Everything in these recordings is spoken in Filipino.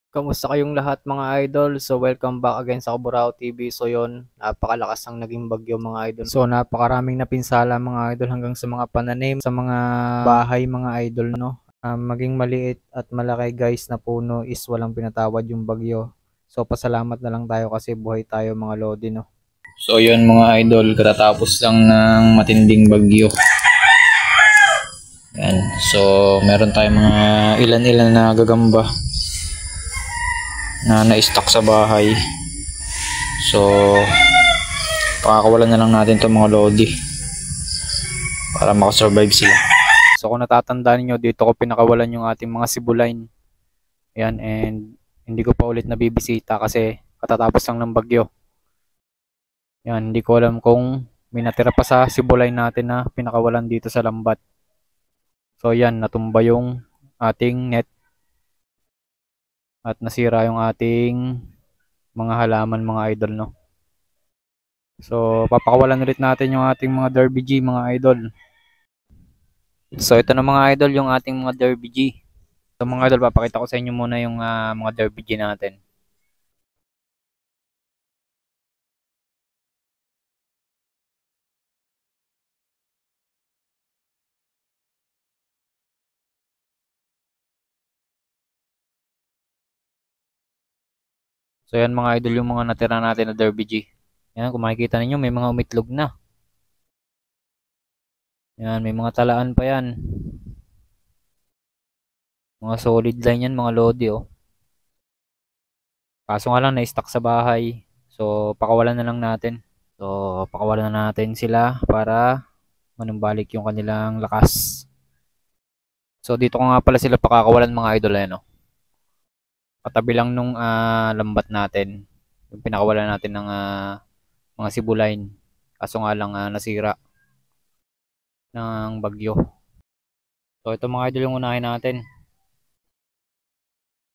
Kamusta kayong lahat mga idol? So welcome back again sa Kaburao TV. So yon, napakalakas ng naging bagyo mga idol. So napakaraming napinsala mga idol hanggang sa mga pananim, sa mga bahay mga idol no. Maging maliit at malaki guys na puno is walang pinatawad yung bagyo. So pasalamat na lang tayo kasi buhay tayo mga lodi no. So yun mga idol, katatapos lang ng matinding bagyo. Yan. So meron tayong mga ilan-ilan na gagamba na na-stock sa bahay. So pakakawalan na lang natin itong mga lodi para makasurvive sila. So kung natatandaan niyo, dito ko pinakawalan yung ating mga sibulain. Yan, and hindi ko pa ulit nabibisita kasi katatapos lang ng bagyo. Yan, hindi ko alam kung may natira pa sa sibulain natin na pinakawalan dito sa lambat. So yan, natumba yung ating net at nasira yung ating mga halaman mga idol no. So papakawalan ulit natin yung ating mga Derby G mga idol. So ito na mga idol yung ating mga Derby G. So mga idol, papakita ko sa inyo muna yung mga Derby G natin. So yan mga idol yung mga natira natin na Derby G. Yan, kung makikita ninyo may mga umitlog na. Yan, may mga talaan pa yan. Mga solid line yan mga lodi oh. Kaso nga lang na-stock sa bahay. So pakawalan na lang natin. So pakawalan na natin sila para manumbalik yung kanilang lakas. So dito ko nga pala sila pakakawalan mga idol no. Katabi lang nung lambat natin. Yung pinakawalan natin ng mga sibulain. Kaso nga lang nasira ng bagyo. So ito mga idol yung unahin natin.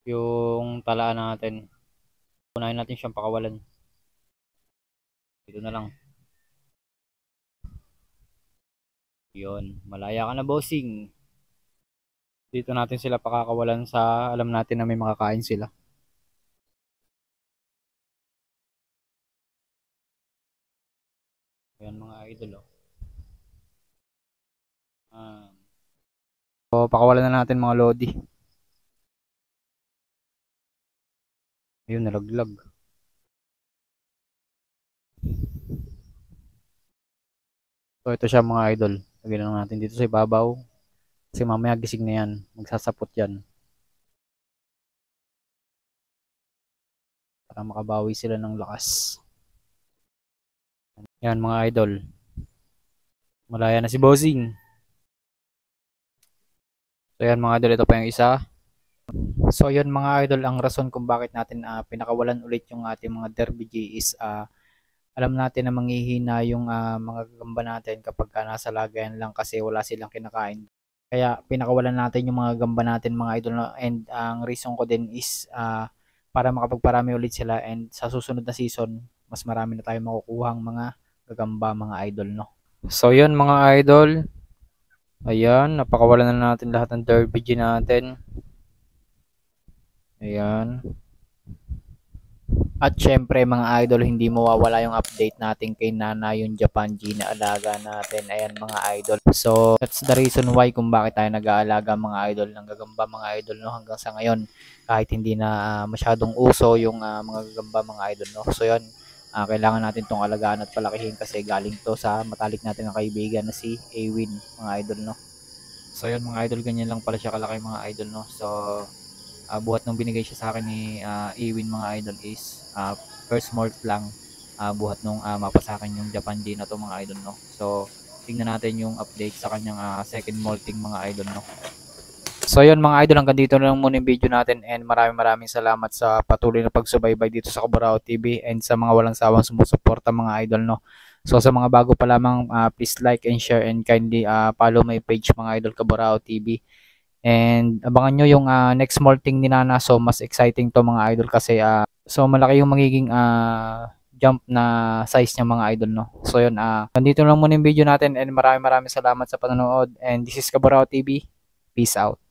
Yung talaan natin. Unahin natin siyang pakawalan. Dito na lang. Yun. Malaya ka na bossing. Dito natin sila pakakawalan sa alam natin na may makakain sila. Ayan mga idol oh. So pakawalan na natin mga lodi. Ayun, nalaglag. So ito siya mga idol. Lagyan lang natin dito sa ibabaw. Kasi mamaya gising na yan. Magsasapot yan. Para makabawi sila ng lakas. Yan mga idol. Malaya na si bossing. So yan mga idol, ito pa yung isa. So yun mga idol, ang rason kung bakit natin pinakawalan ulit yung ating mga Derby G is alam natin na manghihina yung mga gagamba natin kapag nasa lagayan lang kasi wala silang kinakain. Kaya pinakawalan natin yung mga gamba natin mga idol no? And ang reason ko din is para makapagparami ulit sila, and sa susunod na season mas marami na tayong makukuhang mga gagamba mga idol no. So yun mga idol, ayan, napakawalan na natin lahat ng Derby G natin. Ayan. At syempre mga idol, hindi mawawala yung update natin kay Nana, yung Japan G na alaga natin. Ayan mga idol. So that's the reason why kung bakit tayo nag-aalaga mga idol ng gagamba mga idol no, hanggang sa ngayon. Kahit hindi na masyadong uso yung mga gagamba mga idol no. So yun, kailangan natin tong alagaan at palakihin kasi galing to sa matalik natin na kaibigan na si Awin mga idol no. So yun mga idol, ganyan lang pala siya kalaki mga idol no. So buhat nung binigay siya sa akin ni Ewin mga idol is first molt lang, buhat nung mapa sa akin yung Japan G na to mga idol no. So tingnan natin yung update sa kanyang second molting mga idol no. So yun mga idol, hanggang dito na lang muna yung video natin, and maraming salamat sa patuloy na pagsubaybay dito sa Kaburao TV and sa mga walang sawang sumusuporta mga idol no. So sa mga bago pa lamang, please like and share and kindly follow my page mga idol, Kaburao TV. And abangan nyo yung next molting ni Nana. So mas exciting to mga idol kasi so malaki yung magiging jump na size niya mga idol no. So yun, nandito lang muna yung video natin, and maraming salamat sa panonood, and this is Kaburao TV. Peace out.